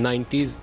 90s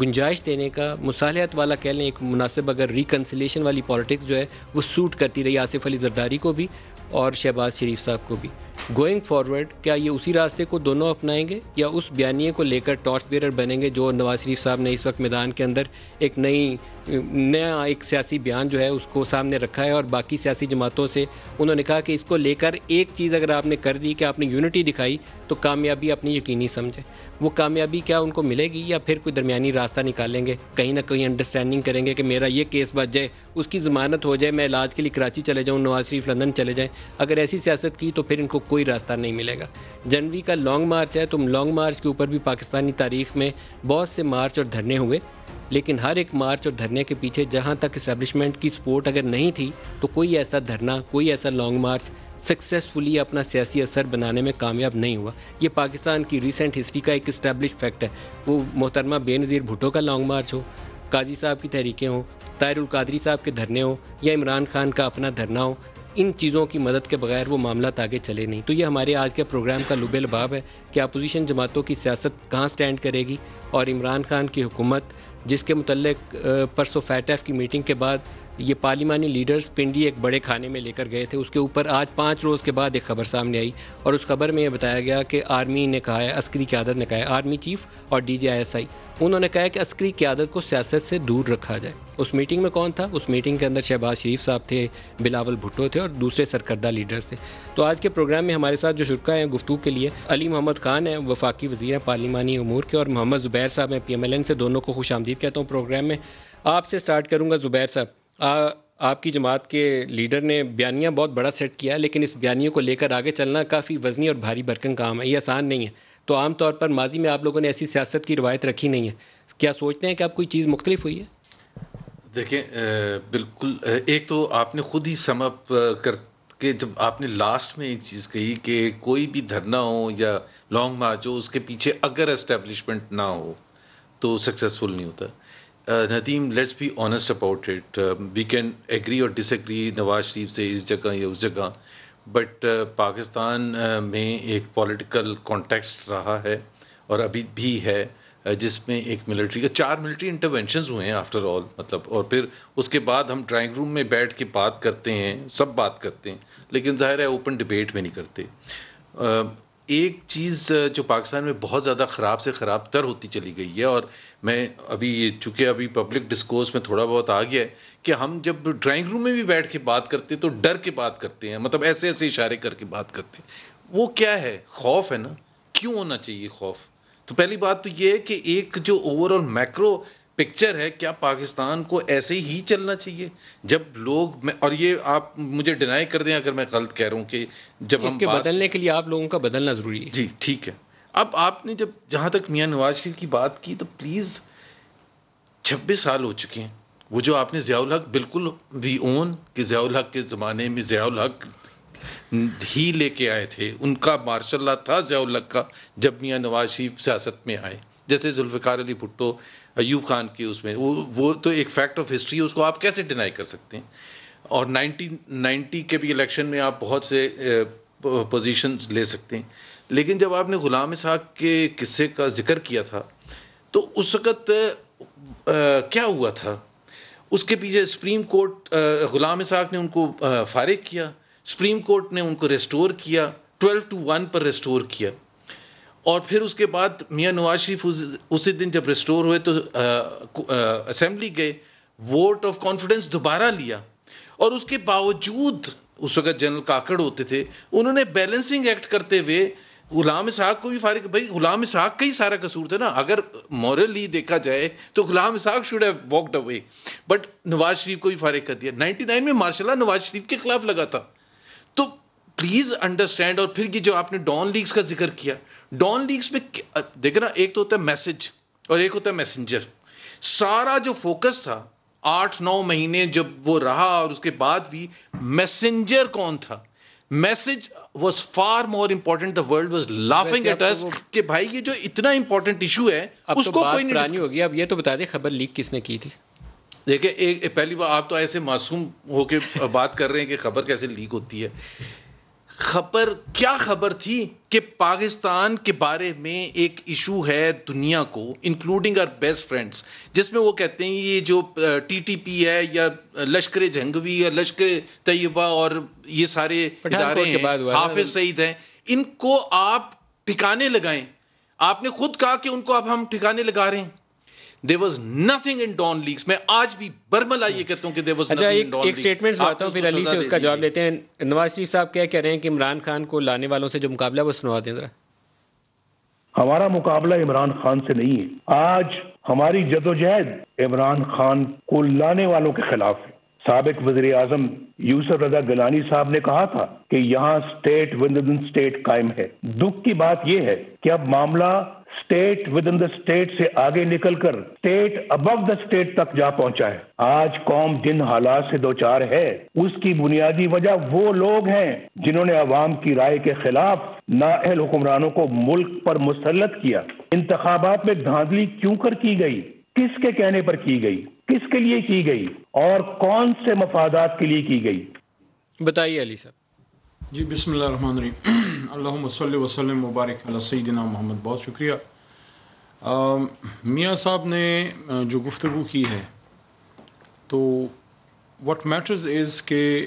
گنجائش دینے کا، مصالحت والا کہہ لیں ایک مناسب اگر ریکنسلیشن والی پالیٹکس جو ہے وہ سوٹ کرتی رہی آصف علی زرداری کو بھی اور شہباز شریف صاحب کو بھی. گوئنگ فارورڈ کیا یہ اسی راستے کو دونوں اپنائیں گے یا اس بیانیے کو لے کر ٹارچ بیئرر بنیں گے جو نواز شریف صاحب نے اس وقت میدان کے اندر ایک نیا ایک سیاسی بیان جو ہے اس کو سامنے رکھا ہے اور باقی سیاسی جماعتوں سے انہوں نے کہا کہ اس کو لے کر ایک چیز اگر آپ نے کر دی کہ آپ نے یونٹی دکھائی تو کامیابی اپنی یقینی سمجھیں. وہ کامیابی کیا ان کو ملے گی یا پھر کوئی درمیانی راستہ نکالیں گے, کہیں نہ کہیں انڈرسٹینڈنگ کریں گے کہ میرا یہ کیس بچ جائے, اس کی ضمانت ہو جائے, میں علاج کے لیے کراچی چلے جاؤں, نواز شریف لندن چلے جائیں. اگر ایسی سیاست کی تو پھر ان کو کوئی راستہ نہیں ملے گا. جنوری کا لانگ مارچ ہے, تم لانگ مارچ کے اوپر بھی پاکستانی تاریخ میں بہت سے مارچ اور دھرنے ہوئے, لیکن ہر ایک مارچ اور دھرنے کے پیچھے جہاں تک اسٹیبلشمنٹ کی سپورٹ اگر نہیں تھی تو کوئی ایسا دھرنا, کوئی ایسا لانگ مارچ سکسیسفلی اپنا سیاسی اثر بنانے میں کامیاب نہیں ہوا. یہ پاکستان کی ریسنٹ ہسٹری کا ایک اسٹیبلش فیکٹ ہے. وہ محترمہ بے نظیر بھٹو کا لانگ مارچ ہو, قاضی صاحب کی تحریکیں ہوں, طاہر القادری صاحب کے دھرنے ہوں یا عمران خان کا اپنا دھرنا ہو, ان چیزوں کی مدد کے بغیر وہ معاملات آگے چلے نہیں. تو یہ ہمارے آج کے پروگرام کا لب لباب ہے کہ اپوزیشن جماعتوں کی سیاست کہاں سٹینڈ کرے گی, اور عمران خان کی حکومت جس کے متعلق پرسوں فیٹ ایف کی میٹنگ کے بعد یہ پارلیمانی لیڈرز پنڈی ایک بڑے کھانے میں لے کر گئے تھے, اس کے اوپر آج 5 روز کے بعد ایک خبر سامنے آئی اور اس خبر میں یہ بتایا گیا کہ آرمی نے کہا ہے, عسکری قیادت نے کہا ہے, آرمی چیف اور DGISI انہوں نے کہا ہے کہ عسکری قیادت کو سیاست سے دور رکھا جائے. اس میٹنگ میں کون تھا؟ اس میٹنگ کے اندر شہباز شریف صاحب تھے, بلاول بھٹو تھے اور دوسرے سرکردہ لیڈرز تھے. تو آج کے پروگرام میں ہمارے ساتھ جو شرکا ہیں گفتگو کے لیے, علی محمد خان ہیں, وفاقی وزیر ہیں پارلیمانی امور کے, اور محمد زبیر صاحب ہیں PMLN سے. دونوں کو خوش آمدید کہتا ہوں پروگرام میں. آپ سے سٹارٹ کروں گا زبیر صاحب. آپ کی جماعت کے لیڈر نے بیانیہ بہت بڑا سیٹ کیا ہے, لیکن اس بیانیے کو لے کر آگے چلنا کافی وزنی اور بھاری بھرکن کام ہے, یہ آسان نہیں ہے. تو عام طور پر ماضی میں آپ لوگوں نے ایسی سیاست کی روایت رکھی نہیں ہے, کیا سوچتے ہیں کہ اب کوئی چیز مختلف ہوئی ہے؟ دیکھیں بالکل, ایک تو آپ نے خود ہی سم اپ کر کے جب آپ نے لاسٹ میں ایک چیز کہی کہ کوئی بھی دھرنا ہو یا لانگ مارچ ہو اس کے پیچھے اگر اسٹیبلشمنٹ نہ ہو تو سکسیزفل نہیں ہوتا. Nadeem, let's be honest about it. We can agree اور ڈس ایگری نواز شریف سے اس جگہ یا اس جگہ, بٹ پاکستان میں ایک پولیٹیکل کانٹیکسٹ رہا ہے اور ابھی بھی ہے جس میں ایک ملٹری کا 4 ملٹری انٹرونشنز ہوئے ہیں آفٹر آل, مطلب, اور پھر اس کے بعد ہم ڈرائنگ روم میں بیٹھ کے بات کرتے ہیں, سب بات کرتے ہیں, لیکن ظاہر ہے اوپن ڈبیٹ میں نہیں کرتے. ایک چیز جو پاکستان میں بہت زیادہ خراب سے خراب تر ہوتی چلی گئی ہے, اور میں ابھی چونکہ ابھی پبلک ڈسکورس میں تھوڑا بہت آ گیا ہے کہ ہم جب ڈرائنگ روم میں بھی بیٹھ کے بات کرتے تو ڈر کے بات کرتے ہیں, مطلب ایسے ایسے اشارے کر کے بات کرتے ہیں. وہ کیا ہے؟ خوف ہے نا. کیوں ہونا چاہیے خوف؟ تو پہلی بات تو یہ ہے کہ ایک جو اوور آل میکرو پکچر ہے, کیا پاکستان کو ایسے ہی چلنا چاہیے جب لوگ, اور یہ آپ مجھے ڈینائی کر دیں اگر میں غلط کہہ رہا ہوں کہ جب اس کے بدلنے کے لیے آپ لوگوں کا بدلنا ضروری ہے. جی ٹھیک ہے. اب آپ نے جہاں تک میاں نواز شریف کی بات کی تو پلیز 26 سال ہو چکے ہیں. وہ جو آپ نے ضیاء الحق, بالکل وی اون کہ ضیاء الحق کے زمانے میں ضیاء الحق ہی لے کے آئے تھے, ان کا مارشاء اللہ تھا ضیاء الحق کا جب میاں نواز شریف سیاست میں آئے. جیسے ذوالفقار علی بھٹو, ایوب خان کی اس میں, وہ تو ایک فیکٹ آف ہسٹری ہے, اس کو آپ کیسے ڈینائی کر سکتے ہیں. اور 1990 کے بھی الیکشن میں آپ بہت سے پوزیشنز لے سکتے ہیں, لیکن جب آپ نے غلام اسحاق کے قصے کا ذکر کیا تھا تو اس وقت کیا ہوا تھا؟ اس کے پیچھے سپریم کورٹ, غلام اسحاق نے ان کو فارغ کیا, سپریم کورٹ نے ان کو ریسٹور کیا, 12-1 پر ریسٹور کیا, اور پھر اس کے بعد میاں نواز شریف اسی دن جب ریسٹور ہوئے تو اسمبلی گئے, ووٹ آف کانفیڈنس دوبارہ لیا, اور اس کے باوجود اس وقت جنرل کاکڑ ہوتے تھے, انہوں نے بیلنسنگ ایکٹ کرتے ہوئے غلام اسحاق کو بھی فارغ. بھائی غلام اسحاق کا ہی سارا قصور تھا نا, اگر مورلی دیکھا جائے تو Ghulam Ishaq should have walked away, but Nawaz Sharif کو بھی فارغ کر دیا. 99 میں ماشاء اللہ نواز شریف کے خلاف لگا تھا. تو پلیز انڈرسٹینڈ. اور پھر یہ جو آپ نے ڈان لیگز کا ذکر کیا, ڈان لیگز میں دیکھیں نا, ایک تو ہوتا ہے میسج اور ایک ہوتا ہے میسنجر. سارا جو فوکس تھا 8-9 مہینے جب وہ رہا, اور اس کے بعد بھی میسنجر کون تھا؟ Message was far more important. The world was laughing at us کہ بھائی یہ جو اتنا امپورٹنٹ ایشو ہے اس کو کوئی نہیں پرانی ہوگی. اب یہ تو بتا دیں خبر لیک کس نے کی تھی؟ دیکھیں, ایک پہلی بار آپ تو ایسے معصوم ہو کے بات کر رہے ہیں کہ خبر کیسے لیک ہوتی ہے. خبر کیا خبر تھی کہ پاکستان کے بارے میں ایک ایشو ہے دنیا کو انکلوڈنگ آر بیسٹ فرینڈس، جس میں وہ کہتے ہیں یہ جو ٹی ٹی پی ہے یا لشکر جھنگوی یا لشکر طیبہ اور یہ سارے ادارے ہیں، حافظ سعید ہیں، ان کو آپ ٹھکانے لگائیں. آپ نے خود کہا کہ ان کو اب ہم ٹھکانے لگا رہے ہیں. There was nothing in Dawn Leaks. میں آج بھی برملا یہ کہتا ہوں کہ there was nothing in Dawn Leaks. ایک سٹیٹمنٹ سناتا ہوں پھر علی سے اس کا جواب لیتے ہیں. نواز شریف صاحب کیا کہہ رہے ہیں کہ عمران خان کو لانے والوں سے جو مقابلہ وہ سنوا دیں ذرا. ہمارا مقابلہ عمران خان سے نہیں ہے. آج ہماری جدوجہد عمران خان کو لانے والوں کے خلاف ہے. سابق وزیر اعظم یوسف رضا گیلانی صاحب نے کہا تھا کہ یہاں سٹیٹ ود ان سٹیٹ قائم ہے. دکھ کی بات یہ ہے کہ اب معاملہ state with in the state سے آگے نکل کر سٹیٹ ابو دا سٹیٹ تک جا پہنچا ہے. آج قوم جن حالات سے دوچار ہے اس کی بنیادی وجہ وہ لوگ ہیں جنہوں نے عوام کی رائے کے خلاف نااہل حکمرانوں کو ملک پر مسلط کیا. انتخابات میں دھاندلی کیوں کر کی گئی؟ کس کے کہنے پر کی گئی؟ کس کے لیے کی گئی؟ اور کون سے مفادات کے لیے کی گئی؟ بتائیے علی صاحب. جی بسم اللہ الرحمن الرحیم. اللہم صلی وسلم مبارک علی سیدنا محمد. بہت شکریہ. میاں صاحب نے جو گفتگو کی ہے تو واٹ میٹرز از کہ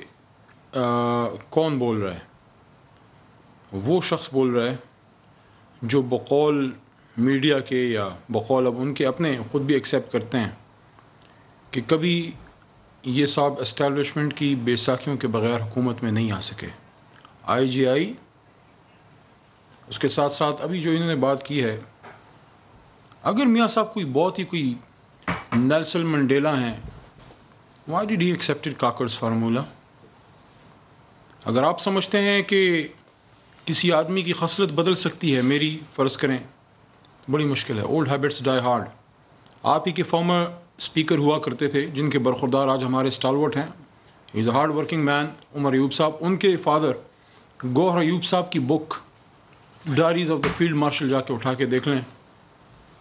کون بول رہا ہے. وہ شخص بول رہا ہے جو بقول میڈیا کے یا بقول اب ان کے اپنے خود بھی ایکسیپٹ کرتے ہیں کہ کبھی یہ صاحب اسٹیبلشمنٹ کی بیساکھیوں کے بغیر حکومت میں نہیں آ سکے. آئی جی آئی اس کے ساتھ ساتھ ابھی جو انہوں نے بات کی ہے، اگر میاں صاحب کوئی بہت ہی کوئی نیلسن منڈیلا ہیں، why did he accepted Kakar's formula? اگر آپ سمجھتے ہیں کہ کسی آدمی کی خصلت بدل سکتی ہے، میری فرض کریں بڑی مشکل ہے. اولڈ ہیبٹس ڈائی ہارڈ. آپ ہی کے فارمر اسپیکر ہوا کرتے تھے جن کے برخوردار آج ہمارے اسٹالورٹ ہیں. He is a hard working man. Omar Ayub صاحب، ان کے فادر گوہر ایوب صاحب کی book diaries of the field marshal جا کے اٹھا کے دیکھ لیں.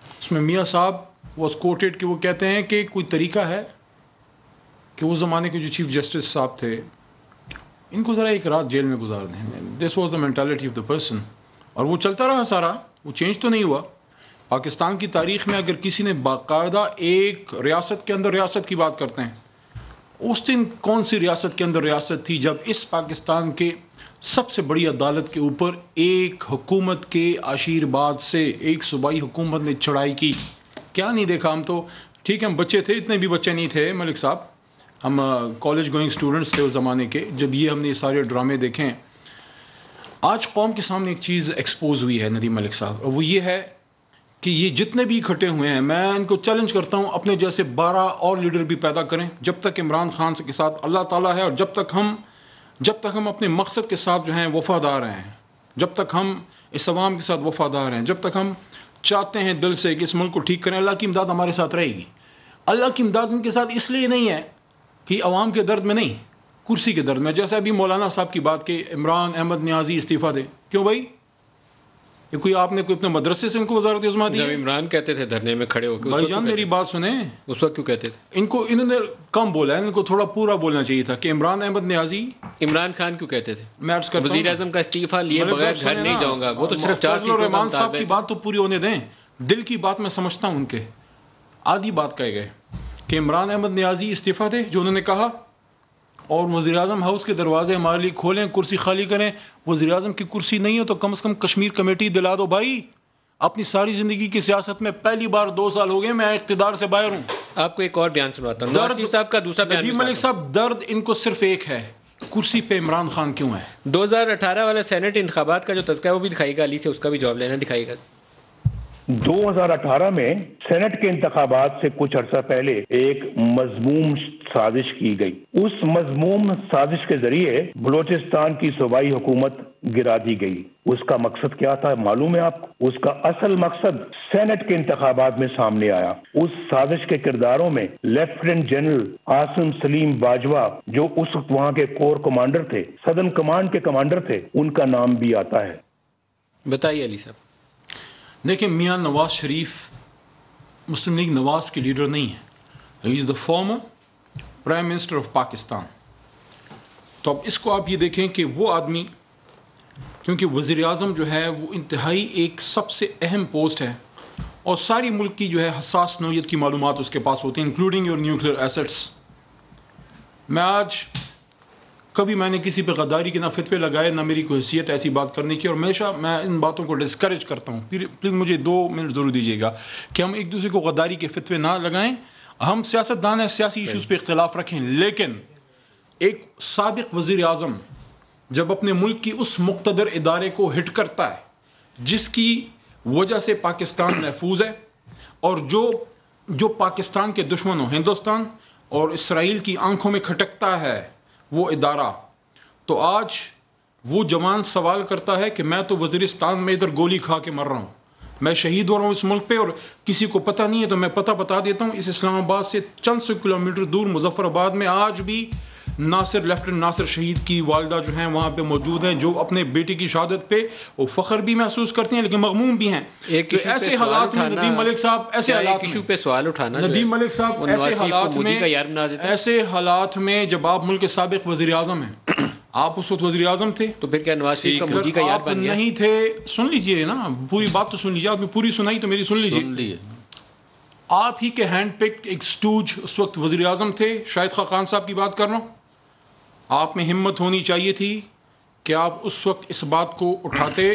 اس میں میاں صاحب واز کوٹیڈ کہ وہ کہتے ہیں کہ کوئی طریقہ ہے کہ اس زمانے کے جو چیف جسٹس صاحب تھے ان کو ذرا ایک رات جیل میں گزار دیں. This was the mentality of the person. اور وہ چلتا رہا سارا، وہ چینج تو نہیں ہوا. پاکستان کی تاریخ میں اگر کسی نے باقاعدہ ایک ریاست کے اندر ریاست کی بات کرتے ہیں، اس دن کون سی ریاست کے اندر ریاست تھی جب اس پاکستان کے سب سے بڑی عدالت کے اوپر ایک حکومت کے آشیرواد سے ایک صوبائی حکومت نے چڑھائی کی؟ کیا نہیں دیکھا. ہم تو ٹھیک ہے ہم بچے تھے، اتنے بھی بچے نہیں تھے ملک صاحب، ہم کالج گوئنگ اسٹوڈنٹس تھے اس زمانے کے جب یہ ہم نے یہ سارے ڈرامے دیکھیں. آج قوم کے سامنے ایک چیز ایکسپوز ہوئی ہے ندیم ملک صاحب، اور وہ یہ ہے کہ یہ جتنے بھی اکٹھے ہوئے ہیں، میں ان کو چیلنج کرتا ہوں اپنے جیسے 12 اور لیڈر بھی پیدا کریں. جب تک عمران خان کے ساتھ اللہ تعالیٰ ہے اور جب تک ہم اپنے مقصد کے ساتھ جو ہیں وفادار ہیں، جب تک ہم اس عوام کے ساتھ وفادار ہیں، جب تک ہم چاہتے ہیں دل سے کہ اس ملک کو ٹھیک کریں، اللہ کی امداد ہمارے ساتھ رہے گی. اللہ کی امداد ان کے ساتھ اس لیے نہیں ہے کہ عوام کے درد میں نہیں، کرسی کے درد میں. جیسے ابھی مولانا صاحب کی بات کہ عمران احمد نیازی استعفیٰ دے. کیوں بھائی؟ یہ کوئی آپ نے کوئی اپنے مدرسے سے ان کو وزارت عظمیٰ دی؟ جب عمران کہتے تھے دھرنے میں کھڑے ہو کے، بھائی جان میری بات سنیں، اس وقت کیوں کہتے تھے؟ انہوں نے کم بولا ہے، ان کو تھوڑا پورا بولنا چاہیے تھا کہ عمران احمد نیازی. عمران خان کیوں کہتے تھے میں عرض کرتا ہوں وزیر اعظم کا استعفیٰ لیے بغیر گھر نہیں جاؤں گا؟ وہ تو صرف 4 سیٹوں کا رحمان صاحب مطالبہ کی ہے. بات تو پوری ہونے دیں. دل کی بات میں سمجھتا ہوں ان کے آدھی بات کہے گئے کہ عمران احمد نیازی استعفیٰ دے جو انہوں نے کہا، اور وزیر اعظم ہاؤس کے دروازے ہمارے لیے کھولیں، کرسی خالی کریں. وزیر اعظم کی کرسی نہیں ہے تو کم از کم کشمیر کمیٹی دلا دو. بھائی اپنی ساری زندگی کی سیاست میں پہلی بار 2 سال ہو گئے میں اقتدار سے باہر ہوں. آپ کو ایک اور بیان سنواتا ہوں، نواز شریف صاحب کا دوسرا بیان. ندیم ملک صاحب، درد ان کو صرف ایک ہے، کرسی پہ عمران خان کیوں ہے. 2018 والا سینٹ انتخابات کا جو تذکرہ ہے وہ بھی دکھائیے گا، علی سے اس کا بھی جواب لینا دکھائیے گا. 2018 میں سینٹ کے انتخابات سے کچھ عرصہ پہلے ایک مذموم سازش کی گئی. اس مذموم سازش کے ذریعے بلوچستان کی صوبائی حکومت گرا دی گئی. اس کا مقصد کیا تھا معلوم ہے آپ کو؟ اس کا اصل مقصد سینٹ کے انتخابات میں سامنے آیا. اس سازش کے کرداروں میں لیفٹیننٹ جنرل عاصم سلیم باجوہ جو اس وقت وہاں کے کور کمانڈر تھے، سدرن کمانڈ کے کمانڈر تھے، ان کا نام بھی آتا ہے. بتائیے علی صاحب. دیکھیں میاں نواز شریف مسلم لیگ نواز کے لیڈر نہیں ہے. He is the former prime minister of Pakistan. تو اب اس کو آپ یہ دیکھیں کہ وہ آدمی کیونکہ وزیر اعظم جو ہے وہ انتہائی ایک سب سے اہم پوسٹ ہے اور ساری ملک کی جو ہے حساس نوعیت کی معلومات اس کے پاس ہوتی ہیں انکلوڈنگ یور نیوکلیئر ایسٹس. میں آج کبھی میں نے کسی پہ غداری کے نہ فتوے لگائے نہ میری کوئی حیثیت ایسی بات کرنے کی, اور ہمیشہ میں ان باتوں کو ڈسکریج کرتا ہوں. پلیز مجھے 2 منٹ ضرور دیجیے گا کہ ہم ایک دوسرے کو غداری کے فتوے نہ لگائیں. ہم سیاست دان ہیں, سیاسی ایشوز پہ اختلاف رکھیں, لیکن ایک سابق وزیر اعظم جب اپنے ملک کی اس مقتدر ادارے کو ہٹ کرتا ہے جس کی وجہ سے پاکستان محفوظ ہے, اور جو پاکستان کے دشمنوں ہندوستان اور اسرائیل کی آنکھوں میں کھٹکتا ہے وہ ادارہ, تو آج وہ جوان سوال کرتا ہے کہ میں تو وزیرستان میں ادھر گولی کھا کے مر رہا ہوں, میں شہید ہو رہا ہوں اس ملک پہ, اور کسی کو پتہ نہیں ہے تو میں پتہ بتا دیتا ہوں. اس اسلام آباد سے چند سو کلومیٹر دور مظفر آباد میں آج بھی لیفٹنٹ ناصر شہید کی والدہ جو ہیں وہاں پہ موجود ہیں, جو اپنے بیٹی کی شہادت پہ وہ فخر بھی محسوس کرتے ہیں لیکن مغموم بھی ہیں. ایسے حالات میں ندیم ملک صاحب ایسے حالات میں جب آپ ملک کے سابق وزیر اعظم ہیں, آپ اس وقت وزیر اعظم تھے, تو پھر کیا نواز شریف کا مودی کا یار بن گیا؟ نہیں تھے. سن لیجئے نا, پوری بات تو سن لیجئے, آپ نے پوری سنائی تو میری سن لیجئے. آپ ہی کے ہینڈ پکڈ ایک سٹوج اس وقت وزیر اعظم تھے, شاہد خاقان صاحب کی بات کر رہا ہوں. آپ میں ہمت ہونی چاہیے تھی کہ آپ اس وقت اس بات کو اٹھاتے.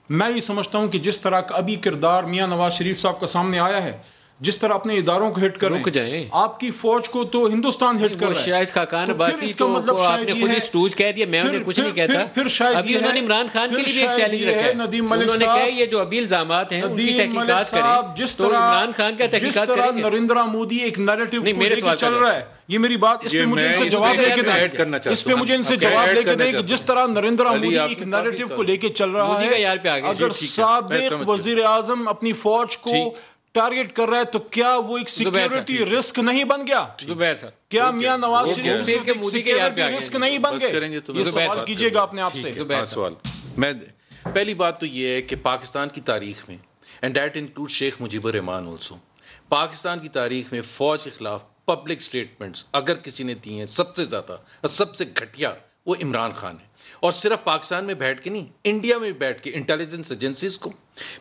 میں یہ سمجھتا ہوں کہ جس طرح کا ابھی کردار میاں نواز شریف صاحب کا سامنے آیا ہے, جس طرح اپنے اداروں کو ہٹ کر رک جائیں, آپ کی فوج کو تو ہندوستان ہٹ کر رہا ہے. شاہد خاقان عباسی کو آپ نے خود ہی سٹوج کہہ دیا, میں انہیں کچھ نہیں کہتا. پھر شاید ابھی انہوں نے عمران خان کے لیے بھی ایک چیلنج رکھا ہے, انہوں نے کہا یہ جو ابھی الزامات ہیں ان کی تحقیقات کریں. تو عمران خان کا تحقیقات کریں گے. نریندر مودی ایک نیریٹو کو لے کے چل رہا ہے, یہ میری بات, اس پہ مجھے ان سے جواب لے کے دیں, اس پہ مجھے ان سے جواب لے کے دیں کہ جس طرح نریندر مودی ایک نیریٹو کو لے کے چل رہا ہے, اگر سابق وزیر اعظم اپنی فوج کو ٹارگٹ کر رہا ہے تو کیا وہ ایک سیکیورٹی رسک نہیں بن گیا؟ زبیر صاحب, کیا میاں نواز شریف ایک سیکیورٹی رسک نہیں بن گئے؟ یہ سوال کیجئے گا اپنے آپ سے. سوال میں پہلی بات تو یہ ہے کہ پاکستان کی تاریخ میں, and that include Sheikh Mujeeb Rahman also, Pakistan کی تاریخ میں فوج کے خلاف پبلک سٹیٹمنٹس اگر کسی نے دی ہیں سب سے زیادہ اور سب سے گھٹیا وہ عمران خان ہے. اور صرف پاکستان میں بیٹھ کے نہیں, انڈیا میں بیٹھ کے انٹیلیجنس ایجنسیز کو,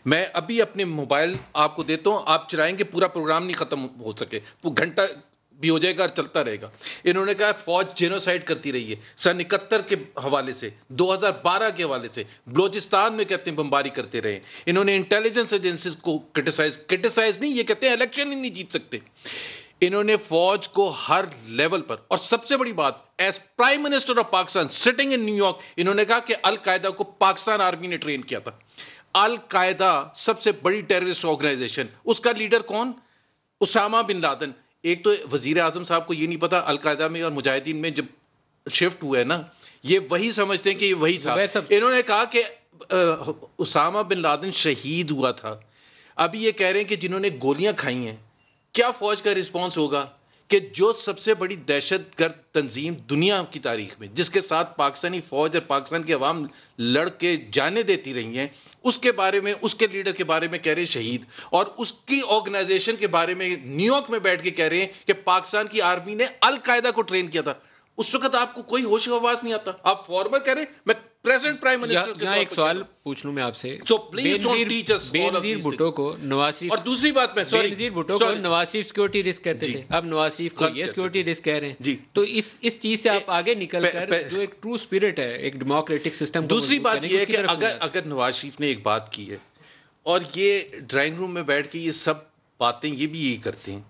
میں ابھی اپنے موبائل آپ کو دیتا ہوں, آپ چلائیں گے پورا پروگرام نہیں ختم ہو سکے, وہ گھنٹہ بھی ہو جائے گا اور چلتا رہے گا. انہوں نے کہا فوج جینوسائیڈ کرتی رہی ہے سن 71 کے حوالے سے, 2012 کے حوالے سے بلوچستان میں کہتے ہیں بمباری کرتے رہے. انہوں نے انٹیلیجنس ایجنسیز کو کرٹیسائز نہیں, یہ کہتے ہیں الیکشن ہی نہیں جیت سکتے. انہوں نے فوج کو ہر لیول پر, اور سب سے بڑی بات as prime minister of Pakistan sitting in new York, انہوں نے کہا کہ القاعدہ کو پاکستان آرمی نے ٹرین کیا تھا. القاعدہ سب سے بڑی ٹیررسٹ آرگنائزیشن, اس کا لیڈر کون؟ Osama bin Laden. ایک تو وزیر اعظم صاحب کو یہ نہیں پتا القاعدہ میں اور مجاہدین میں جب شفٹ ہوا ہے نا, یہ وہی سمجھتے ہیں کہ یہ وہی تھا. انہوں نے کہا کہ اسامہ بن لادن شہید ہوا تھا. ابھی یہ کہہ رہے ہیں کہ جنہوں نے گولیاں کھائی ہیں, کیا فوج کا رسپانس ہوگا کہ جو سب سے بڑی دہشت گرد تنظیم دنیا کی تاریخ میں, جس کے ساتھ پاکستانی فوج اور پاکستان کی عوام لڑ کے جانے دیتی رہی ہیں, اس کے بارے میں, اس کے لیڈر کے بارے میں کہہ رہے ہیں شہید, اور اس کی آرگنائزیشن کے بارے میں نیو یارک میں بیٹھ کے کہہ رہے ہیں کہ پاکستان کی آرمی نے القاعدہ کو ٹرین کیا تھا. اس وقت آپ کو کوئی ہوش و حواس نہیں آتا, آپ فارمر کہہ رہے ہیں. میں پریزیڈنٹ پرائم منسٹر کے یہاں ایک سوال پوچھ لوں میں آپ سے, بینظیر بھٹو کو نواز شریف, اور دوسری بات میں بینظیر بھٹو کو نواز شریف سیکورٹی رسک کہتے تھے, اب نواز شریف کو یہ سیکورٹی رسک کہہ رہے ہیں. تو اس چیز سے آپ آگے نکل کر جو ایک ٹرو اسپرٹ ہے ایک ڈیموکریٹک سسٹم, دوسری بات یہ ہے کہ اگر نواز شریف نے ایک بات کی ہے اور یہ ڈرائنگ روم میں بیٹھ کے یہ سب باتیں یہ بھی یہی کرتے ہیں,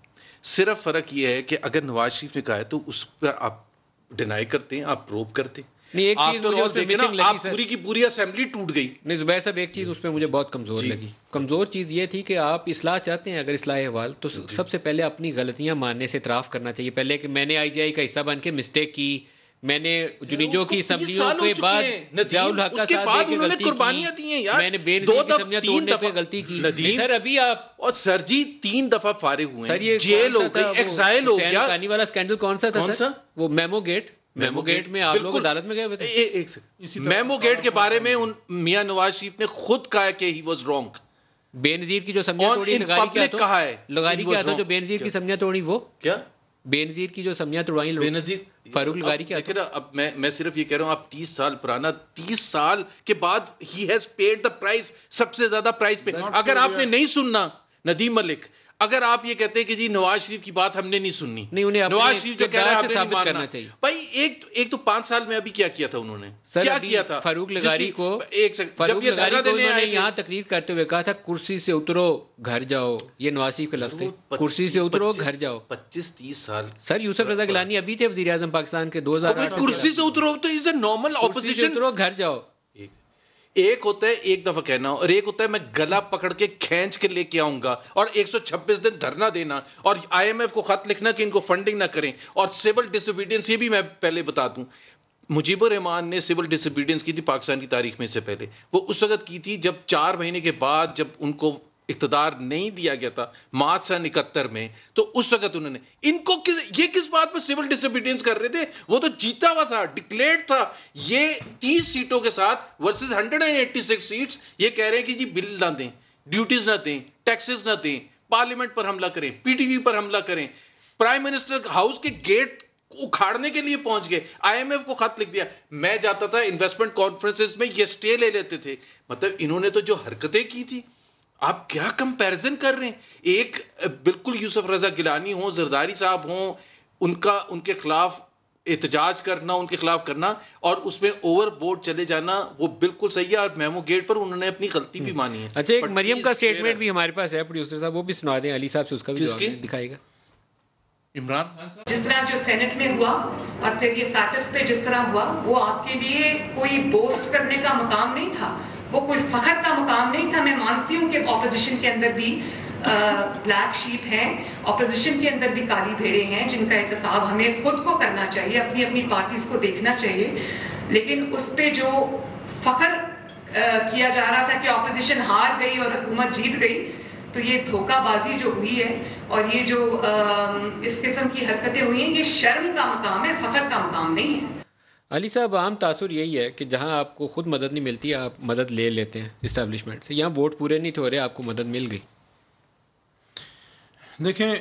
صرف فرق یہ ہے کہ اگر نواز شریف نے کہا ہے تو اس پر آپ ڈینائی کرتے ہیں, آپ پروب کرتے ہیں. پوری کی پوری اسمبلی ٹوٹ گئی. نہیں زبیر صاحب, ایک چیز اس پہ مجھے بہت کمزور لگی. کمزور چیز یہ تھی کہ آپ اصلاح چاہتے ہیں, اگر اصلاح احوال تو سب سے پہلے اپنی غلطیاں ماننے سے اعتراف کرنا چاہیے. پہلے کہ میں نے آئی جی آئی کا حصہ بن کے مسٹیک کی, میں نے جنیجو کی اسمبلیوں کے بعد ضیاء الحق کا ساتھ دے کے غلطی کی, میں نے بے نظیر کی اسمبلیاں توڑنے پہ غلطی کی. سر ابھی آپ, اور سر جی 3 دفعہ فارغ ہوئے ہیں, جیل ہو گئی, ایگزائل ہو گیا. کہانی والا اسکینڈل کون سا تھا سر؟ وہ میمو گیٹ. میمو گیٹ میں آپ لوگ عدالت میں گئے ہوئے تھے. میمو گیٹ کے بارے میں میاں نواز شریف نے خود کہا کہ ہی واز رانگ. بے نظیر کی جو سمجھا توڑی لگاری کیا تھا جو بے نظیر کی سمجھا توڑی, وہ کیا بےنظیر کی جو سمیاں توڑوائیں بے نظیر فاروق لغاری کیا دیکھیں نا، اب میں صرف یہ کہہ رہا ہوں، آپ 30 سال پرانا، 30 سال کے بعد he has paid the price, سب سے زیادہ پرائز پہ. اگر آپ نے نہیں سننا ندیم ملک، اگر آپ یہ کہتے ہیں کہ جی نواز شریف کی بات ہم نے نہیں سننی، نواز شریف جو کہہ رہے ہیں آپ نے نہیں ماننا بھائی. ایک تو 5 سال میں ابھی کیا تھا انہوں نے، کیا کیا تھا فاروق لغاری کو، جب یہ دھرنا دینے انہوں نے آئے یہاں تقریر کرتے ہوئے کہا تھا کرسی سے اترو گھر جاؤ، یہ نواز شریف کے لفظ تھے، کرسی سے اترو گھر جاؤ. 25-30 سال سر یوسف رضا گیلانی ابھی تھے وزیر اعظم پاکستان کے 2008 کرسی سے اترو تو از اے نارمل اپوزیشن. اترو گھر جاؤ. ایک ہوتا ہے ایک دفعہ کہنا، اور ایک ہوتا ہے میں گلا پکڑ کے کھینچ کے لے کے آؤں گا اور 126 دن دھرنا دینا اور IMF کو خط لکھنا کہ ان کو فنڈنگ نہ کریں. اور سول ڈس اوبیڈینس، یہ بھی میں پہلے بتا دوں، مجیب الرحمان نے سول ڈس اوبیڈینس کی تھی پاکستان کی تاریخ میں سے پہلے. وہ اس وقت کی تھی جب 4 مہینے کے بعد جب ان کو اقتدار نہیں دیا گیا تھا مارچ سن 71 میں، تو اس وقت انہوں نے ان کو یہ کس بات پہ سول ڈس اوبیڈینس کر رہے تھے؟ وہ تو جیتا ہوا تھا، ڈکلیئرڈ تھا. یہ 30 سیٹوں کے ساتھ ورسز 186 سیٹس، یہ کہہ رہے ہیں کہ جی بل نہ دیں، ڈیوٹیز نہ دیں، ٹیکسز نہ دیں، پارلیمنٹ پر حملہ کریں، PTV پر حملہ کریں. پرائم منسٹر ہاؤس کے گیٹ اکھاڑنے کے لیے پہنچ گئے، IMF کو خط لکھ دیا. میں جاتا تھا انویسٹمنٹ کانفرنسز میں، یہ سٹے لے لیتے تھے. مطلب انہوں نے تو جو حرکتیں کی تھی، آپ کیا کمپیرزن کر رہے ہیں؟ ایک بالکل یوسف رضا گیلانی ہوں، زرداری صاحب ہوں، ان کے خلاف احتجاج کرنا، ان کے خلاف کرنا اور اس میں اوور بورڈ چلے جانا، وہ بالکل صحیح ہے. اور میمو گیٹ پر انہوں نے اپنی غلطی بھی مانی ہے. اچھا، ایک مریم کا سٹیٹمنٹ بھی ہمارے پاس ہے پروڈیوسر صاحب، وہ بھی سنا دیں. علی صاحب سے اس کا بھی جواب دکھائے گا. عمران خان صاحب، جس طرح جو سینٹ میں ہوا اور پھر یہ فیٹف پہ جس طرح ہوا، وہ آپ کے لیے کوئی بوسٹ کرنے کا مقام نہیں تھا، وہ کوئی فخر کا مقام نہیں تھا. میں مانتی ہوں کہ اپوزیشن کے اندر بھی بلیک شیپ ہیں، اپوزیشن کے اندر بھی کالی بھیڑیں ہیں جن کا احتساب ہمیں خود کو کرنا چاہیے، اپنی اپنی پارٹیز کو دیکھنا چاہیے. لیکن اس پہ جو فخر کیا جا رہا تھا کہ اپوزیشن ہار گئی اور حکومت جیت گئی، تو یہ دھوکہ بازی جو ہوئی ہے اور یہ جو اس قسم کی حرکتیں ہوئی ہیں، یہ شرم کا مقام ہے، فخر کا مقام نہیں ہے. علی صاحب، عام تاثر یہی ہے کہ جہاں آپ کو خود مدد نہیں ملتی آپ مدد لے لیتے ہیں اسٹیبلشمنٹ سے. یہاں ووٹ پورے نہیں ہو رہے، آپ کو مدد مل گئی. دیکھیں،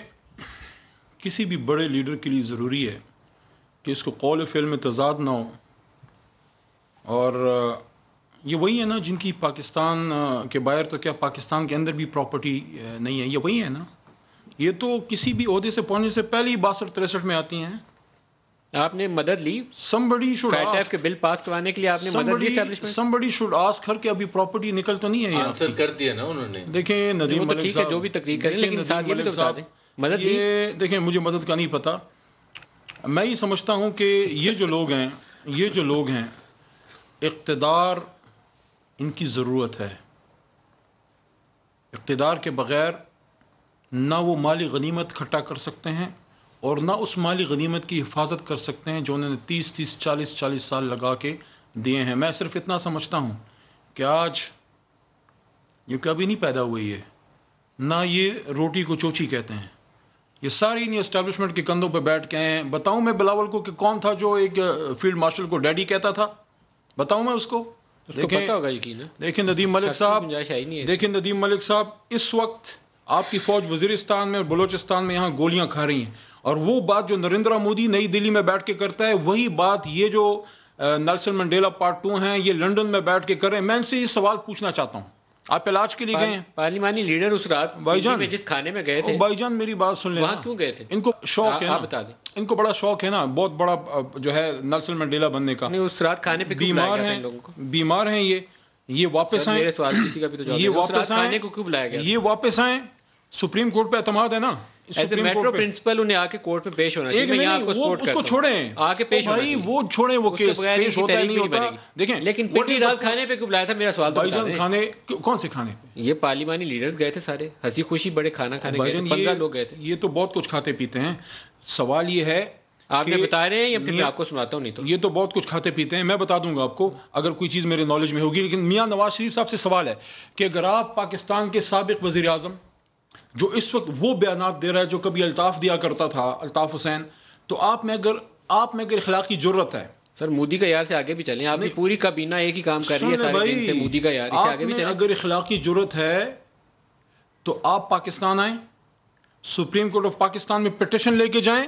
کسی بھی بڑے لیڈر کے لیے ضروری ہے کہ اس کو قول و فعل میں تضاد نہ ہو. اور یہ وہی ہے نا جن کی پاکستان کے باہر تو کیا پاکستان کے اندر بھی پراپرٹی نہیں ہے، یہ وہی ہے نا. یہ تو کسی بھی عہدے سے پہنچنے سے پہلے ہی 62-63 میں آتی ہیں. آپ نے مدد لی somebody should فیٹف کے بل پاس کروانے کے لیے، آپ نے مدد لی establishment. somebody should ask her کہ ابھی پراپرٹی نکل تو نہیں ہے. آنسر کر دیا نا انہوں نے. دیکھیں ندیم ملک ٹھیک ہے صاحب، جو بھی تقریر کریں، لیکن ساتھ یہ بھی تو بتا دیں مدد لی. یہ دیکھیں، مجھے مدد کا نہیں پتا. میں یہ سمجھتا ہوں کہ یہ جو لوگ ہیں اقتدار ان کی ضرورت ہے. اقتدار کے بغیر نہ وہ مالی غنیمت کھٹا کر سکتے ہیں اور نہ اس مالی غنیمت کی حفاظت کر سکتے ہیں جو انہوں نے 30-40 سال لگا کے دیے ہیں. میں صرف اتنا سمجھتا ہوں کہ آج یہ کبھی نہیں پیدا ہوئی ہے، نہ یہ روٹی کو چوچی کہتے ہیں. یہ ساری نہیں اسٹیبلشمنٹ کے کندھوں پہ بیٹھ کے ہیں. بتاؤں میں بلاول کو کہ کون تھا جو ایک فیلڈ مارشل کو ڈیڈی کہتا تھا؟ بتاؤں میں اس کو؟ دیکھیں ندیم ملک صاحب، اس وقت آپ کی فوج وزیرستان میں اور بلوچستان میں یہاں گولیاں کھا رہی ہیں، اور وہ بات جو نریندرا مودی نئی دلی میں بیٹھ کے کرتا ہے، وہی بات یہ جو نیلسن منڈیلا پارٹ 2 ہیں یہ لنڈن میں بیٹھ کے کر رہے ہیں. میں ان سے یہ سوال پوچھنا چاہتا ہوں، آپ علاج کے لیے گئے ہیں؟ پارلیمانی لیڈر اس رات بھائی جان جس کھانے میں گئے تھے، بھائی جان میری بات سن لیں، وہاں کیوں گئے تھے؟ ان کو شوق ہے، آپ بتا دیں. ان کو بڑا شوق ہے نا، بہت بڑا جو ہے نیلسن منڈیلا بننے کا. نہیں، اس رات کھانے پہ کیوں بلایا گیا تھا ان لوگوں کو؟ بیمار ہیں یہ واپس آئیں. میرے سوال کسی کا بھی تو جواب یہ واپس آئیں. کھانے کو کیوں بلایا گیا؟ یہ واپس آئیں. سپریم کورٹ پہ اعتماد ہے نا. میٹرو پرنسپل انہیں آ کے کورٹ میں پیش ہونا چاہیے. اس کو چھوڑیں، آ کے پیش بھائی وہ چھوڑیں، وہ کیس پیش ہوتا نہیں ہوتا. دیکھیں لیکن پٹی رات کھانے پہ کیوں بلایا تھا؟ میرا سوال بھائی جان، کھانے کون سے کھانے؟ یہ پارلیمانی لیڈرز گئے تھے سارے، ہنسی خوشی بڑے کھانا کھانے گئے تھے، 15 لوگ گئے تھے. یہ تو بہت کچھ کھاتے پیتے ہیں. سوال یہ ہے آپ نے بتا رہے ہیں یا پھر میں آپ کو سناتا ہوں؟ نہیں تو یہ تو بہت کچھ کھاتے پیتے ہیں. میں بتا دوں گا آپ کو اگر کوئی چیز میرے نالج میں ہوگی. لیکن میاں نواز شریف صاحب سے سوال ہے کہ اگر آپ پاکستان کے سابق وزیر اعظم جو اس وقت وہ بیانات دے رہا ہے جو کبھی الطاف دیا کرتا تھا، الطاف حسین، تو آپ میں اگر اخلاقی جرت ہے. سر مودی کا یار سے آگے بھی چلیں، آپ کی پوری کابینہ ایک ہی کام کر رہی ہے سارے دن سے، مودی کا یار، اسے آگے بھی چلیں. اگر اخلاقی جرت ہے تو آپ پاکستان آئیں، سپریم کورٹ آف پاکستان میں پٹیشن لے کے جائیں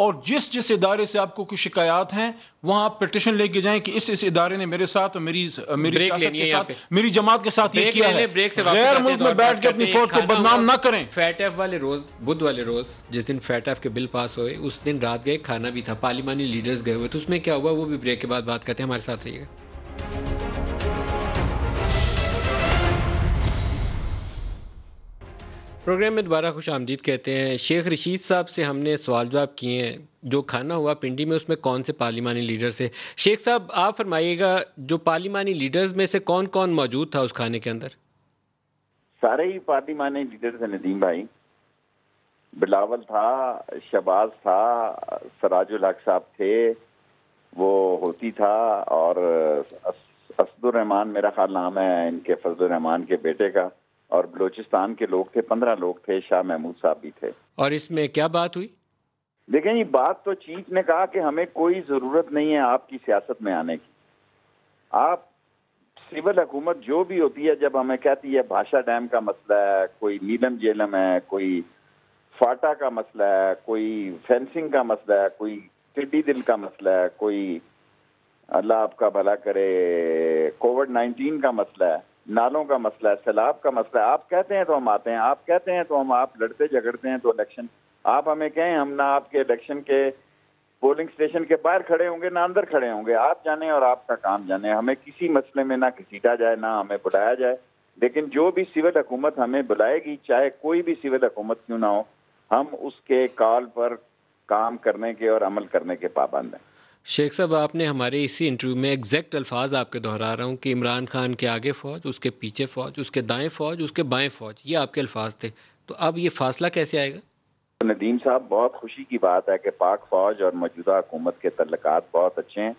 اور جس ادارے سے آپ کو کچھ شکایات ہیں وہاں آپ پٹیشن لے کے جائیں کہ اس ادارے نے میرے ساتھ اور میری سیاست کے ساتھ میری جماعت کے ساتھ یہ کیا ہے. غیر ملک میں بیٹھ کے اپنی فوج کو بدنام نہ کریں. فیٹ ایف والے روز، بدھ والے روز، جس دن فیٹ ایف کے بل پاس ہوئے اس دن رات گئے کھانا بھی تھا، پارلیمانی لیڈرز گئے ہوئے، تو اس میں کیا ہوا وہ بھی بریک کے بعد بات کرتے ہیں. ہمارے ساتھ رہیے گا. پروگرام میں دوبارہ خوش آمدید کہتے ہیں. شیخ رشید صاحب سے ہم نے سوال جواب کیے ہیں. جو کھانا ہوا پنڈی میں اس میں کون سے پارلیمانی لیڈر سے؟ شیخ صاحب آپ فرمائیے گا جو پارلیمانی لیڈرز میں سے کون کون موجود تھا اس کھانے کے اندر؟ سارے ہی پارلیمانی لیڈرز ہیں ندیم بھائی. بلاول تھا، شہباز تھا، سراج الحق صاحب تھے، وہ ہوتی تھا، اور اسد الرحمان میرا خیال نام ہے ان کے، فضل الرحمان کے بیٹے کا، اور بلوچستان کے لوگ تھے، 15 لوگ تھے، شاہ محمود صاحب بھی تھے. اور اس میں کیا بات ہوئی؟ دیکھیں یہ بات تو چیف نے کہا کہ ہمیں کوئی ضرورت نہیں ہے آپ کی سیاست میں آنے کی. آپ سول حکومت جو بھی ہوتی ہے جب ہمیں کہتی ہے بھاشا ڈیم کا مسئلہ ہے، کوئی نیلم جیلم ہے، کوئی فاٹا کا مسئلہ ہے، کوئی فینسنگ کا مسئلہ ہے، کوئی ٹڈی دل کا مسئلہ ہے، کوئی اللہ آپ کا بھلا کرے کووڈ-19 کا مسئلہ ہے، نالوں کا مسئلہ ہے، سیلاب کا مسئلہ ہے. آپ کہتے ہیں تو ہم آتے ہیں، آپ کہتے ہیں تو ہم، آپ لڑتے جھگڑتے ہیں تو الیکشن، آپ ہمیں کہیں ہم نہ آپ کے الیکشن کے پولنگ سٹیشن کے باہر کھڑے ہوں گے نہ اندر کھڑے ہوں گے. آپ جانیں اور آپ کا کام جانیں. ہمیں کسی مسئلے میں نہ گھسیٹا جائے نہ ہمیں بلایا جائے، لیکن جو بھی سول حکومت ہمیں بلائے گی، چاہے کوئی بھی سول حکومت کیوں نہ ہو، ہم اس کے کال پر کام کرنے کے اور عمل کرنے کے پابند ہیں. شیخ صاحب آپ نے ہمارے اسی انٹرویو میں ایگزیکٹ الفاظ آپ کے دہرا رہا ہوں کہ عمران خان کے آگے فوج، اس کے پیچھے فوج، اس کے دائیں فوج، اس کے بائیں فوج، یہ آپ کے الفاظ تھے. تو اب یہ فاصلہ کیسے آئے گا؟ ندیم صاحب بہت خوشی کی بات ہے کہ پاک فوج اور موجودہ حکومت کے تعلقات بہت اچھے ہیں.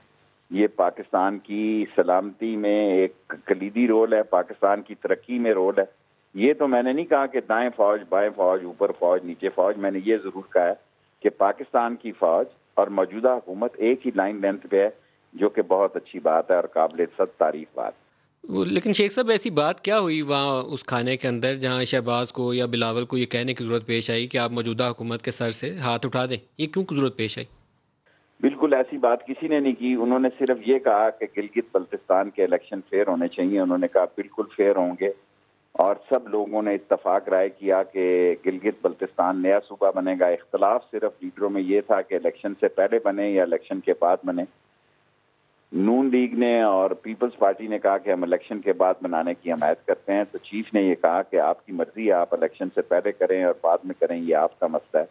یہ پاکستان کی سلامتی میں ایک کلیدی رول ہے، پاکستان کی ترقی میں رول ہے. یہ تو میں نے نہیں کہا کہ دائیں فوج بائیں فوج اوپر فوج نیچے فوج، میں نے یہ ضرور کہا ہے کہ پاکستان کی فوج اور موجودہ حکومت ایک ہی لائن لینتھ پہ ہے، جو کہ بہت اچھی بات ہے اور قابل صد تعریف بات. لیکن شیخ صاحب ایسی بات کیا ہوئی وہاں اس کھانے کے اندر جہاں شہباز کو یا بلاول کو یہ کہنے کی ضرورت پیش آئی کہ آپ موجودہ حکومت کے سر سے ہاتھ اٹھا دیں؟ یہ کیوں ضرورت پیش آئی؟ بالکل ایسی بات کسی نے نہیں کی. انہوں نے صرف یہ کہا کہ گلگت بلتستان کے الیکشن فیئر ہونے چاہیے. انہوں نے کہا بالکل فیئر ہوں گے، اور سب لوگوں نے اتفاق رائے کیا کہ گلگت بلتستان نیا صوبہ بنے گا. اختلاف صرف لیڈروں میں یہ تھا کہ الیکشن سے پہلے بنے یا الیکشن کے بعد بنے. نون لیگ نے اور پیپلز پارٹی نے کہا کہ ہم الیکشن کے بعد بنانے کی حمایت کرتے ہیں. تو چیف نے یہ کہا کہ آپ کی مرضی ہے، آپ الیکشن سے پہلے کریں اور بعد میں کریں، یہ آپ کا مسئلہ ہے.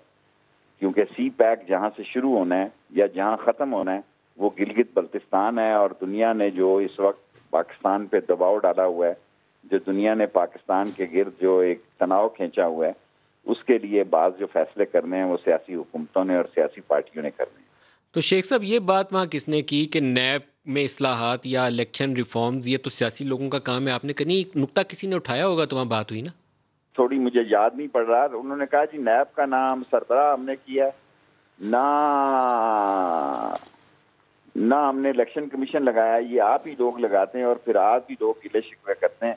کیونکہ سی پیک جہاں سے شروع ہونا ہے یا جہاں ختم ہونا ہے وہ گلگت بلتستان ہے. اور دنیا نے جو اس وقت پاکستان پہ دباؤ ڈالا ہوا ہے، جو دنیا نے پاکستان کے گرد جو ایک تناؤ کھینچا ہوا ہے، اس کے لیے بعض جو فیصلے کرنے ہیں وہ سیاسی حکومتوں نے اور سیاسی پارٹیوں نے کرنے ہیں. تو شیخ صاحب یہ بات وہاں کس نے کی کہ نیب میں اصلاحات یا الیکشن ریفارمز یہ تو سیاسی لوگوں کا کام ہے؟ آپ نے کہیں نقطہ کسی نے اٹھایا ہوگا تو وہاں بات ہوئی نا؟ تھوڑی مجھے یاد نہیں پڑ رہا. انہوں نے کہا جی نیب کا نام سربراہ ہم نے کیا، نہ ہم نے الیکشن کمیشن لگایا، یہ آپ ہی لوگ لگاتے ہیں اور پھر آپ ہی لوگ گلے شکوے کرتے ہیں.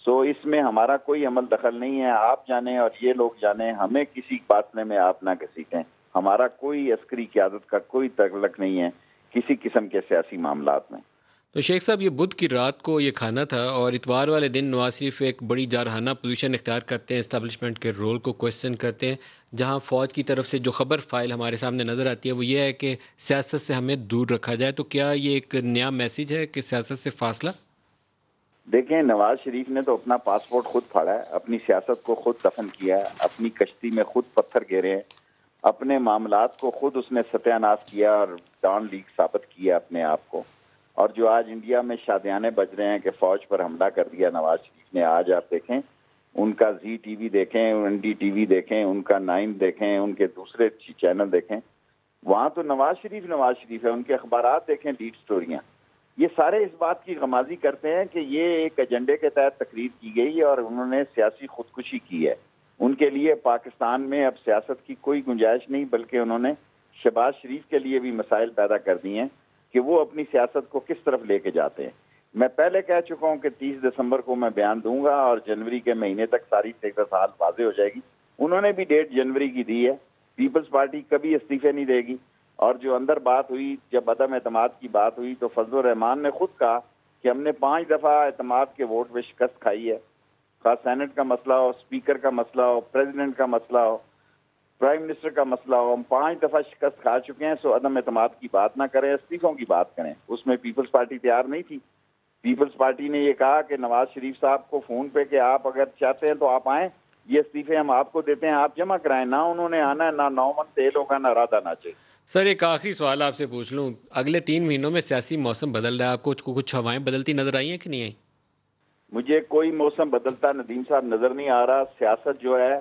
سو اس میں ہمارا کوئی عمل دخل نہیں ہے. آپ جانیں اور یہ لوگ جانیں، ہمیں کسی فاصلے میں آپ نہ گھسیٹیں. ہمارا کوئی عسکری قیادت کا کوئی تعلق نہیں ہے کسی قسم کے سیاسی معاملات میں. تو شیخ صاحب یہ بدھ کی رات کو یہ کھانا تھا اور اتوار والے دن نواز شریف ایک بڑی جارحانہ پوزیشن اختیار کرتے ہیں، اسٹیبلشمنٹ کے رول کو کویسچن کرتے ہیں، جہاں فوج کی طرف سے جو خبر فائل ہمارے سامنے نظر آتی ہے وہ یہ ہے کہ سیاست سے ہمیں دور رکھا جائے. تو کیا یہ ایک نیا میسیج ہے کہ سیاست سے فاصلہ؟ دیکھیں نواز شریف نے تو اپنا پاسپورٹ خود پھاڑا ہے، اپنی سیاست کو خود دفن کیا ہے، اپنی کشتی میں خود پتھر گھیرے ہیں، اپنے معاملات کو خود اس نے ستیہ ناش کیا اور ڈان لیگ ثابت کیا اپنے آپ کو. اور جو آج انڈیا میں شادیانے بج رہے ہیں کہ فوج پر حملہ کر دیا نواز شریف نے، آج آپ دیکھیں ان کا زی ٹی وی دیکھیں، این ڈی ٹی وی دیکھیں، ان کا 9 دیکھیں، ان کے دوسرے چینل دیکھیں، وہاں تو نواز شریف ہے. ان کے اخبارات دیکھیں، لیڈ سٹوریاں، یہ سارے اس بات کی غمازی کرتے ہیں کہ یہ ایک ایجنڈے کے تحت تقریر کی گئی اور انہوں نے سیاسی خودکشی کی ہے. ان کے لیے پاکستان میں اب سیاست کی کوئی گنجائش نہیں، بلکہ انہوں نے شہباز شریف کے لیے بھی مسائل پیدا کر دیے ہیں کہ وہ اپنی سیاست کو کس طرف لے کے جاتے ہیں. میں پہلے کہہ چکا ہوں کہ 30 دسمبر کو میں بیان دوں گا اور جنوری کے مہینے تک ساری صورتحال واضح ہو جائے گی. انہوں نے بھی ڈیٹ جنوری کی دی ہے پیپلز پارٹی کبھی استعفے نہیں دے گی. اور جو اندر بات ہوئی, جب عدم اعتماد کی بات ہوئی تو فضل الرحمان نے خود کہا کہ ہم نے 5 دفعہ اعتماد کے ووٹ پہ شکست کھائی ہے, خاص سینٹ کا مسئلہ ہو, اسپیکر کا مسئلہ ہو, پریزیڈنٹ کا مسئلہ ہو, پرائم منسٹر کا مسئلہ ہو, ہم 5 دفعہ شکست کھا چکے ہیں. سو عدم اعتماد کی بات نہ کریں, استعفوں کی بات کریں. اس میں پیپلز پارٹی تیار نہیں تھی. پیپلز پارٹی نے یہ کہا کہ نواز شریف صاحب کو فون پہ کہ آپ اگر چاہتے ہیں تو آپ آئیں, یہ استعفے ہم آپ کو دیتے ہیں, آپ جمع کرائیں. نہ انہوں نے آنا ہے, نہ 9 من تیل ہوگا, نہ رادہ ناچے. سر ایک آخری سوال آپ سے پوچھ لوں, اگلے 3 مہینوں میں سیاسی موسم بدل رہا ہے, آپ کو کچھ ہوائیں بدلتی نظر آئی ہیں کہ نہیں آئی؟ مجھے کوئی موسم بدلتا ندیم صاحب نظر نہیں آ رہا. سیاست جو ہے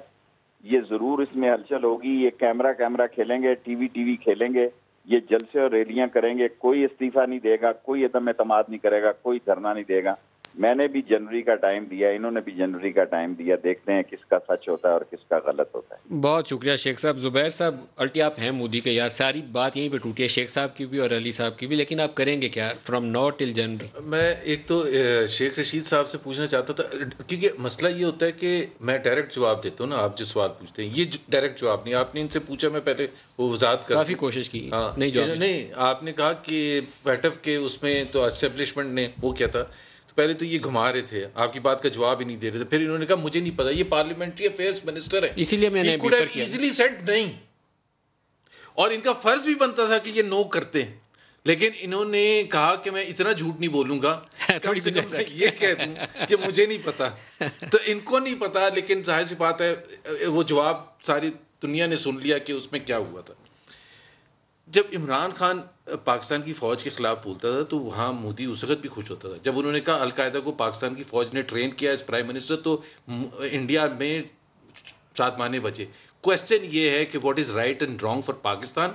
یہ ضرور اس میں ہلچل ہوگی. یہ کیمرہ کھیلیں گے, ٹی وی کھیلیں گے, یہ جلسے اور ریلیاں کریں گے. کوئی استعفیٰ نہیں دے گا, کوئی عدم اعتماد نہیں کرے گا, کوئی دھرنا نہیں دے گا. میں نے بھی جنوری کا ٹائم دیا, انہوں نے بھی جنوری کا ٹائم دیا. دیکھتے ہیں کس کا سچ ہوتا ہے اور کس کا غلط ہوتا ہے. بہت شکریہ شیخ صاحب. زبیر صاحب الٹی آپ ہیں مودی کے یار, ساری بات یہیں پہ ٹوٹی ہے, شیخ صاحب کی بھی اور علی صاحب کی بھی, لیکن آپ کریں گے کیا فرام ناؤ ٹل جنوری؟ میں ایک تو شیخ رشید صاحب سے پوچھنا چاہتا تھا, کیونکہ مسئلہ یہ ہوتا ہے کہ میں ڈائریکٹ جواب دیتا ہوں نا, آپ جو سوال پوچھتے ہیں یہ ڈائریکٹ جواب نہیں. آپ نے ان سے پوچھا, میں پہلے وہ وضاحت کافی کوشش کی, نہیں آپ نے کہا کہ پیٹف کے اس میں تو اسٹیبلشمنٹ نے وہ کیا تھا, پہلے تو یہ گھما رہے تھے, آپ کی بات کا جواب ہی نہیں دے رہے تھے. پھر انہوں نے کہا مجھے نہیں پتا, یہ پارلیمنٹری افیئرز منسٹر ہے, اسی لیے میں نے ایزیلی سیٹ نہیں, اور ان کا فرض بھی بنتا تھا کہ یہ نو کرتے ہیں, لیکن انہوں نے کہا کہ میں اتنا جھوٹ نہیں بولوں گا, کم سے کم یہ کہہ دوں کہ مجھے نہیں پتا. تو ان کو نہیں پتا, لیکن ظاہر سی بات ہے وہ جواب ساری دنیا نے سن لیا کہ اس میں کیا ہوا تھا. جب عمران خان پاکستان کی فوج کے خلاف بولتا تھا تو وہاں مودی اس وقت بھی خوش ہوتا تھا. جب انہوں نے کہا القاعدہ کو پاکستان کی فوج نے ٹرین کیا ایز پرائم منسٹر, تو انڈیا میں 7 معنی بچے. کوشچن یہ ہے کہ what is right and wrong for Pakistan,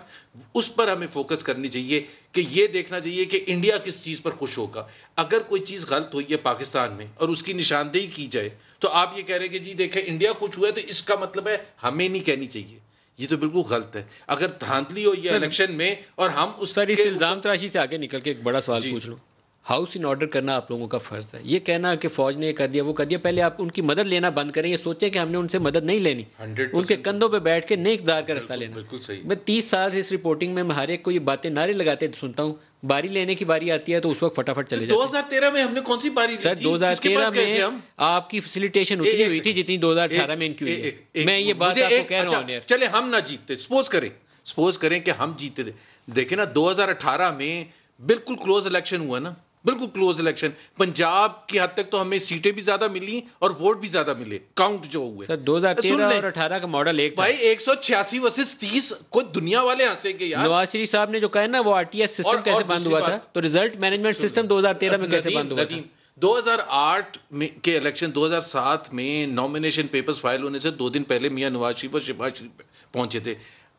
اس پر ہمیں فوکس کرنی چاہیے کہ یہ دیکھنا چاہیے کہ انڈیا کس چیز پر خوش ہوگا. اگر کوئی چیز غلط ہوئی ہے پاکستان میں اور اس کی نشاندہی کی جائے تو آپ یہ کہہ رہے ہیں کہ جی دیکھیں انڈیا خوش ہوا ہے, تو اس کا مطلب ہے ہمیں نہیں کہنی چاہیے. یہ تو بالکل غلط ہے. اگر دھاندلی ہوئی ہے الیکشن میں اور ہم اس الزام تراشی سے آگے نکل کے ایک بڑا سوال پوچھ لوں, ہاؤس ان آرڈر کرنا آپ لوگوں کا فرض ہے. یہ کہنا کہ فوج نے یہ کر دیا وہ کر دیا, پہلے آپ ان کی مدد لینا بند کریں. یہ سوچیں کہ ہم نے ان سے مدد نہیں لینی, ان کے کندھوں پہ بیٹھ کے نئے اقدار کا رستہ لینا. بالکل صحیح. میں 30 سال سے اس رپورٹنگ میں ہر ایک کو یہ باتیں نعرے لگاتے سنتا ہوں, باری لینے کی باری آتی ہے تو اس وقت فٹافٹ چلے جاتے ہیں. 2013 میں ہم نے کون سی باری لی تھی؟ سر 2013 میں آپ کی فیسیلیٹیشن اتنی ہوئی تھی جتنی 2018 میں ان کی ہوئی ہے. میں یہ بات آپ کو کہہ رہا ہوں. چلے ہم نہ جیتتے, سپوز کریں کہ ہم جیتے تھے. دیکھیں نا 2018 میں بالکل کلوز الیکشن ہوا نا, بالکل کلوز الیکشن. پنجاب کی حد تک تو ہمیں سیٹیں بھی زیادہ ملی اور ووٹ بھی زیادہ ملے, کاؤنٹ جو ہوئے. سر 2013 اور 18 کا ماڈل ایک بھائی 186 ورسز 30, کوئی دنیا والے ہنسیں گے یار. نواز شریف صاحب نے جو کہا نا وہ آر ٹی ایس سسٹم کیسے بند ہوا تھا, تو ریزلٹ مینجمنٹ سسٹم 2013 میں کیسے بند ہوا تھا. 2008 میں کے الیکشن 2007 میں نامینیشن پیپرز فائل ہونے سے 2 دن پہلے میاں نواز شریف اور شہباز شریف پہنچے تھے.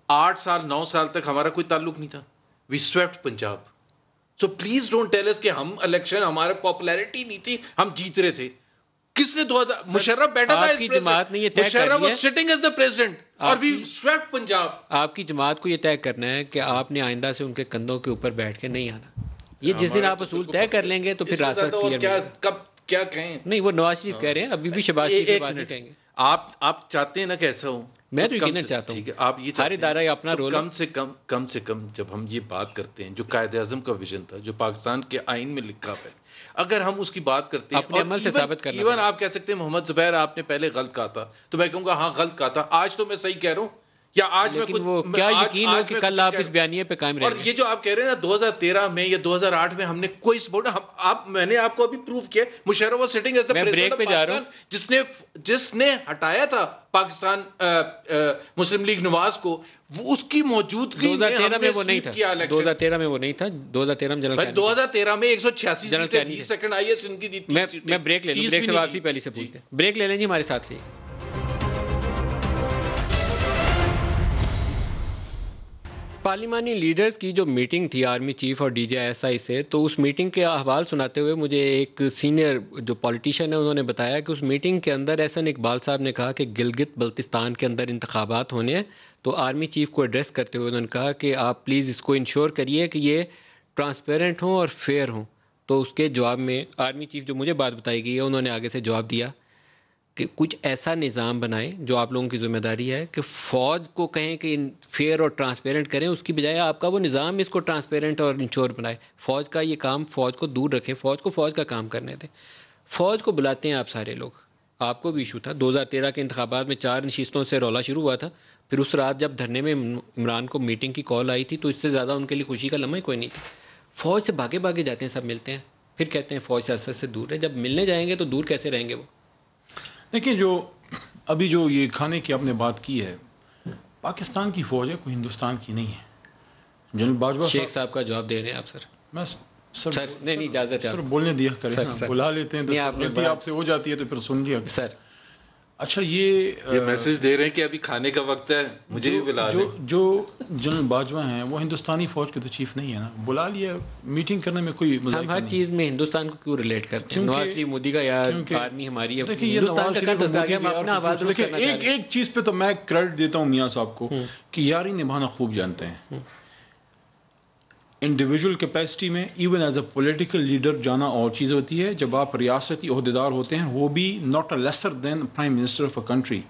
8 سال 9 سال تک ہمارا کوئی تعلق نہیں تھا. We swept Punjab. So please don't tell us کہ ہم الیکشن ہمارے پاپولیرٹی نہیں تھی, ہم جیت رہے تھے. کس نے مشرف بیٹھا تھا, آپ کی جماعت نے یہ طے کر Musharraf was sitting as the president اور وی سویپٹ پنجاب. آپ کی جماعت کو یہ طے کرنا ہے کہ آپ نے آئندہ سے ان کے کندھوں کے اوپر بیٹھ کے نہیں آنا. یہ جس دن آپ اصول طے کر لیں گے تو پھر راستہ کلیئر. کب کیا کہیں, نہیں وہ نواز شریف کہہ رہے ہیں, ابھی بھی شہباز شریف کی بات نہیں کہیں گے. آپ چاہتے ہیں نا کہ ایسا ہو, میں تو یقیناً چاہتا ہوں. آپ یہ ہر ادارہ اپنا رول, کم سے کم جب ہم یہ بات کرتے ہیں جو قائد اعظم کا ویژن تھا, جو پاکستان کے آئین میں لکھا ہے, اگر ہم اس کی بات کرتے ہیں اپنے عمل سے ثابت کرنا. ایون آپ کہہ سکتے ہیں محمد زبیر آپ نے پہلے غلط کہا تھا, تو میں کہوں گا ہاں غلط کہا تھا, آج تو میں صحیح کہہ رہا ہوں. یا آج میں وہ کیا یقین ہو کہ کل آپ اس بیانیے پہ قائم رہیں گے. اور یہ جو آپ کہہ رہے ہیں نا 2013 میں یا 2008 میں ہم نے کوئی سپورٹ, میں نے آپ کو ابھی پروف کیا, Musharraf was sitting as the president of Pakistan, جس نے ہٹایا تھا پاکستان مسلم لیگ نواز کو, وہ اس کی موجودگی 2013 میں وہ نہیں تھا. 2013 میں وہ نہیں تھا. 2013 میں 186 سیٹیں 20 سیکنڈ آئی ایس ان کی دی. میں بریک لے لوں, بریک سے واپسی پہلے سے پوچھتے ہیں. بریک لے لیں جی, ہمارے ساتھ رہیے. پارلیمانی لیڈرز کی جو میٹنگ تھی آرمی چیف اور ڈی جی ایس آئی سے, تو اس میٹنگ کے احوال سناتے ہوئے مجھے ایک سینئر جو پولیٹیشین ہے انہوں نے بتایا کہ اس میٹنگ کے اندر احسن اقبال صاحب نے کہا کہ گلگت بلتستان کے اندر انتخابات ہونے ہیں, تو آرمی چیف کو ایڈریس کرتے ہوئے انہوں نے کہا کہ آپ پلیز اس کو انشور کریے کہ یہ ٹرانسپیرنٹ ہوں اور فیئر ہوں. تو اس کے جواب میں آرمی چیف جو مجھے بات بتائی گئی ہے انہوں نے آگے سے جواب دیا کہ کچھ ایسا نظام بنائیں جو آپ لوگوں کی ذمہ داری ہے کہ فوج کو کہیں کہ فیئر اور ٹرانسپیرنٹ کریں، اس کی بجائے آپ کا وہ نظام اس کو ٹرانسپیرنٹ اور انشور بنائے. فوج کا یہ کام فوج کو دور رکھیں، فوج کو فوج کا کام کرنے دیں. فوج کو بلاتے ہیں آپ سارے لوگ، آپ کو بھی ایشو تھا 2013 کے انتخابات میں 4 نشستوں سے رولا شروع ہوا تھا. پھر اس رات جب دھرنے میں عمران کو میٹنگ کی کال آئی تھی تو اس سے زیادہ ان کے لیے خوشی کا لمحہ کوئی نہیں تھا. فوج سے بھاگے بھاگے جاتے ہیں، سب ملتے ہیں، پھر کہتے ہیں فوج سیاست سے دور ہے. جب ملنے جائیں گے تو دور کیسے رہیں گے وہ؟ دیکھیں، جو ابھی جو یہ کھانے کی آپ نے بات کی ہے، پاکستان کی فوج ہے، کوئی ہندوستان کی نہیں ہے. جنرل باجوہ شیخ صاحب کا جواب دے رہے ہیں آپ. سر میں سر نہیں اجازت ہے سر بولنے دیا کریں، بلا لیتے ہیں تو غلطی آپ سے ہو جاتی ہے تو پھر سن لیا سر. اچھا، یہ میسج دے رہے ہیں کہ ابھی کھانے کا وقت ہے، مجھے بھی بلا لیں. جو جنرل باجوہ ہیں وہ ہندوستانی فوج کے تو چیف نہیں ہے نا، بلا لیا میٹنگ کرنے میں کوئی مزہ نہیں. ہم ہر چیز میں ہندوستان کو کیوں ریلیٹ کرتے ہیں؟ نواز شریف مودی کا یا آرمی ہماری ہے. دیکھیں، یہ نواز شریف ایک چیز پہ تو میں کریڈٹ دیتا ہوں میاں صاحب کو کہ یاری نبھانا خوب جانتے ہیں. انڈیویجول کیپیسٹی میں even as a political leader جانا اور چیز ہوتی ہے، جب آپ ریاستی عہدیدار ہوتے ہیں، وہ بھی not a lesser than prime minister of a country.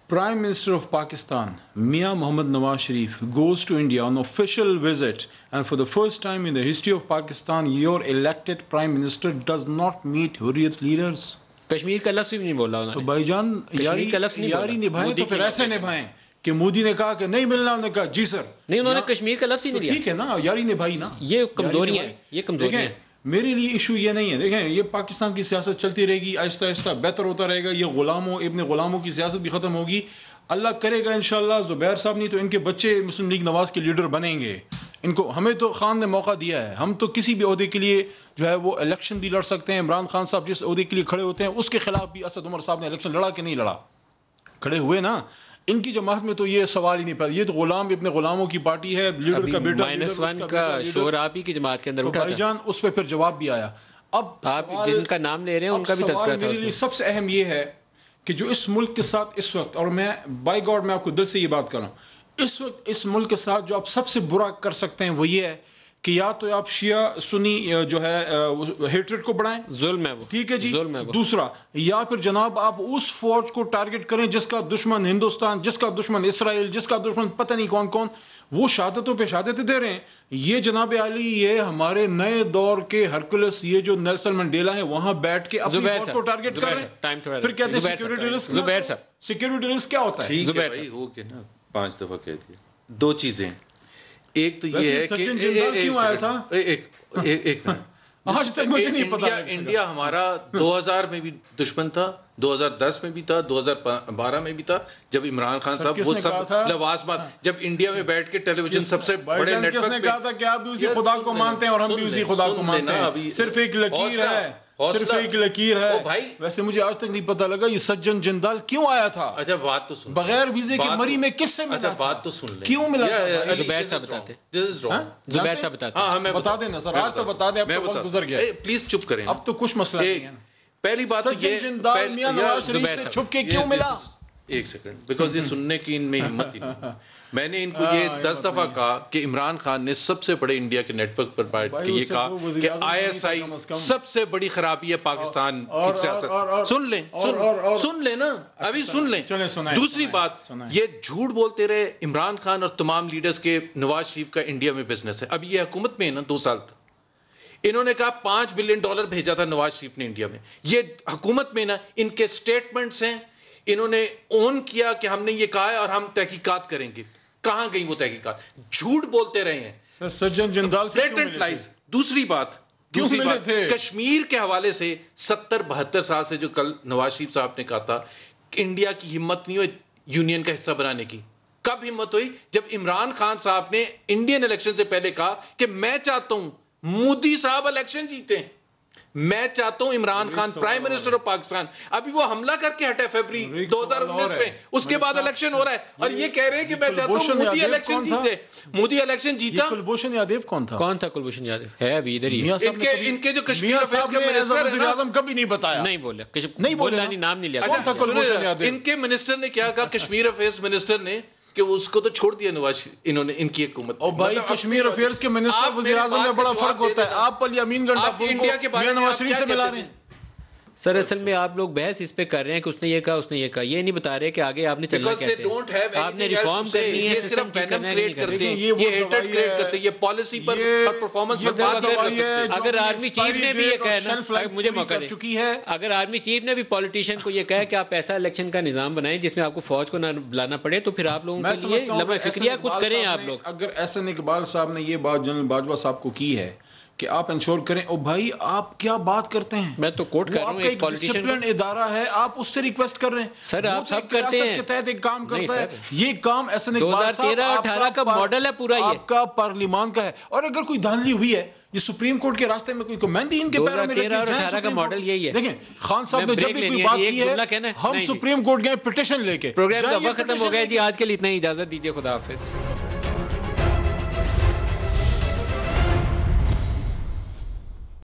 Prime minister of Pakistan میاں محمد Nawaz Sharif goes to India on official visit, and for the first time in the history of Pakistan your elected prime minister does not meet Hurriyat leaders. Kashmir کا لفظ بھی نہیں بولا انہوں نے. تو بھائی جان یاری نبھائیں تو پھر ایسے نبھائیں کہ مودی نے کہا کہ نہیں ملنا، انہوں نے کہا جی سر. نہیں، انہوں نے کشمیر کا لفظ ہی نہیں لیا. ٹھیک ہے نا، یاری نبھائی نا. یہ کمزوری ہے، یہ کمزوری ہے. میرے لیے ایشو یہ نہیں ہے. دیکھیں، یہ پاکستان کی سیاست چلتی رہے گی، آہستہ آہستہ بہتر ہوتا رہے گا. یہ ابن غلاموں کی سیاست بھی ختم ہوگی، اللہ کرے گا انشاءاللہ. زبیر صاحب نہیں تو ان کے بچے مسلم لیگ نواز کے لیڈر بنیں گے. ان کو ہمیں تو خان نے موقع دیا ہے، ہم تو کسی بھی عہدے کے لیے جو ہے وہ الیکشن بھی لڑ سکتے ہیں. عمران خان صاحب جس عہدے کے لیے کھڑے ہوتے ہیں اس کے خلاف بھی اسد عمر صاحب نے الیکشن لڑا کہ نہیں لڑا؟ کھڑے ہوئے نا. ان کی جماعت میں تو یہ سوال ہی نہیں پیدا. یہ تو غلام ابن غلاموں کی پارٹی ہے، لیڈر کا بیٹا -1 کا شور آپ ہی کی جماعت کے اندر اٹھا تھا. بھائی جان اس پہ پھر جواب بھی آیا. اب آپ جن کا نام لے رہے ہیں ان کا بھی تذکرہ تھا. میرے لیے سب سے اہم یہ ہے کہ جو اس ملک کے ساتھ اس وقت، اور میں بائی گاڈ میں آپ کو دل سے یہ بات کر رہا ہوں، اس وقت اس ملک کے ساتھ جو آپ سب سے برا کر سکتے ہیں وہ یہ ہے کہ یا تو آپ شیعہ سنی جو ہے ہیٹریٹ کو بڑھائیں، ظلم ہے وہ، ٹھیک ہے جی. ظلم ہے وہ. دوسرا، یا پھر جناب آپ اس فوج کو ٹارگٹ کریں جس کا دشمن ہندوستان، جس کا دشمن اسرائیل، جس کا دشمن پتہ نہیں کون کون، وہ شہادتوں پہ شہادتیں دے رہے ہیں. یہ جناب علی، یہ ہمارے نئے دور کے ہرکولس، یہ جو نیلسن منڈیلا ہیں وہاں بیٹھ کے اپنی فوج کو ٹارگٹ کر رہے ہیں. پھر کہتے ہیں سیکورٹی رسک. سیکورٹی رسک کیا ہوتا ہے؟ بھائی ہو کے نا 5 دفعہ کہہ دیا. 2 چیزیں، ایک تو یہ ہے کہ کیوں آیا تھا، ایک آج تک مجھے نہیں پتا. انڈیا ہمارا 2000 میں بھی دشمن تھا، 2010 میں بھی تھا، 2012 میں بھی تھا، جب عمران خان صاحب وہ سب لوازمات، جب انڈیا میں بیٹھ کے ٹیلی ویژن سب سے بڑے نیٹ ورک نے کہا تھا کہ آپ بھی اسی خدا کو مانتے ہیں اور ہم بھی اسی خدا کو مانتے ہیں. صرف ایک لکیر ہے، صرف ایک لکیر ہے. ویسے مجھے آج تک نہیں پتا لگا یہ سجن جندال کیوں آیا تھا. اچھا بات تو سن، بغیر ویزے کے مری میں کس سے ملا؟ بات تو سن لیں، کیوں ملا؟ زبیر صاحب بتاتے، زبیر صاحب بتاتے. ہاں ہمیں بتا دینا سر، آج تو بتا دیں، اب تو وقت گزر گیا. پلیز چپ کریں، اب تو کچھ مسئلہ نہیں ہے. پہلی بات تو یہ، جندال میاں نواز شریف سے چھپ کے کیوں ملا؟ ایک سیکنڈ، بیکاز یہ سننے کی ان میں ہمت ہی نہیں. میں نے ان کو یہ 10 دفعہ کہا کہ عمران خان نے سب سے بڑے انڈیا کے نیٹ ورک پر بیٹھ کے یہ کہا کہ ISI سب سے بڑی خرابی ہے پاکستان کی سیاست. سن لیں نا، ابھی سن لیں. دوسری بات، یہ جھوٹ بولتے رہے عمران خان اور تمام لیڈرز کے نواز شریف کا انڈیا میں بزنس ہے. ابھی یہ حکومت میں ہے نا 2 سال تک، انہوں نے کہا $5 بلین بھیجا تھا نواز شریف نے انڈیا میں. یہ حکومت میں نا ان کے سٹیٹمنٹس ہیں، انہوں نے اون کیا کہ ہم نے یہ کہا ہے اور ہم تحقیقات کریں گے. کہاں گئی وہ تحقیقات؟ جھوٹ بولتے رہے ہیں سجن جندال سے. دوسری بات کشمیر کے حوالے سے 70-72 سال سے جو کل نواز شریف صاحب نے کہا تھا کہ انڈیا کی ہمت نہیں ہوئی یونین کا حصہ بنانے کی. کب ہمت ہوئی؟ جب عمران خان صاحب نے انڈین الیکشن سے پہلے کہا کہ میں چاہتا ہوں مودی صاحب الیکشن جیتے ہیں، میں چاہتا ہوں Imran Khan prime minister of Pakistan. ابھی وہ حملہ کر کے ہٹے فیبری 2019 میں، اس کے بعد الیکشن ہو رہا ہے اور یہ کہہ رہے ہیں کہ میں چاہتا ہوں مودی الیکشن جیتے. مودی الیکشن جیتا. کلبھوشن یادیو کون تھا؟ کون تھا کلبھوشن یادیو؟ ہے ابھی ادھر ہی. ان کے جو کشمیر افیئرز کے منسٹر ہیں، اعظم کبھی نہیں بتایا، نہیں بولا، نام نہیں لیا. کون تھا کلبھوشن یادیو؟ ان کے منسٹر نے کیا کہا، کشمیر افیئرز منسٹر نے، کہ اس کو تو چھوڑ دیا نواز، انہوں نے ان کی حکومت. اور بھائی کشمیر افیئرز کے منسٹر وزیر اعظم میں بڑا فرق ہوتا ہے. آپ علی امین گنڈا انڈیا کے بارے میں نواز شریف سے ملا رہے ہیں. سر اصل میں آپ لوگ بحث اس پہ کر رہے ہیں کہ اس نے یہ کہا اس نے یہ کہا, یہ نہیں بتا رہے کہ آگے آپ نے چلنا کیسے, آپ نے ریفارم کرنی ہے, یہ صرف وینم کریٹ کرتے ہیں, یہ ہیٹرڈ کریٹ کرتے ہیں, یہ پالیسی پر اور پرفارمنس پر بات نہیں کر سکتے. اگر آرمی چیف نے بھی یہ کہا نا, مجھے موقع دیں, اگر آرمی چیف نے بھی پولیٹیشین کو یہ کہا کہ آپ ایسا الیکشن کا نظام بنائیں جس میں آپ کو فوج کو نہ بلانا پڑے, تو پھر آپ لوگوں کے لیے لمحہ فکریہ کچھ کریں آپ لوگ. اگر احسن اقبال صاحب نے یہ بات جنرل باجوہ صاحب کو کی ہے کہ آپ انشور کریں, او بھائی آپ کیا بات کرتے ہیں, میں تو کوٹ کر رہا ہوں, ایک ڈسپلن ادارہ ہے, آپ اس سے ریکویسٹ کر رہے ہیں. سر آپ سب کرتے ہیں, کے تحت ایک کام کرتا ہے, یہ کام احسن اقبال صاحب 2013-18 کا ماڈل ہے پورا, یہ آپ کا پارلیمان کا ہے. اور اگر کوئی دھاندلی ہوئی ہے, یہ سپریم کورٹ کے راستے میں کوئی مہندی ان کے پیروں میں 2013-18 کا ماڈل یہی ہے. دیکھیں خان صاحب نے جب بھی کوئی بات کی ہے, ہم سپریم کورٹ گئے پٹیشن لے کے. پروگرام کا وقت ختم ہو گیا جی, آج کے لیے اتنا ہی, اجازت دیجیے, خدا حافظ.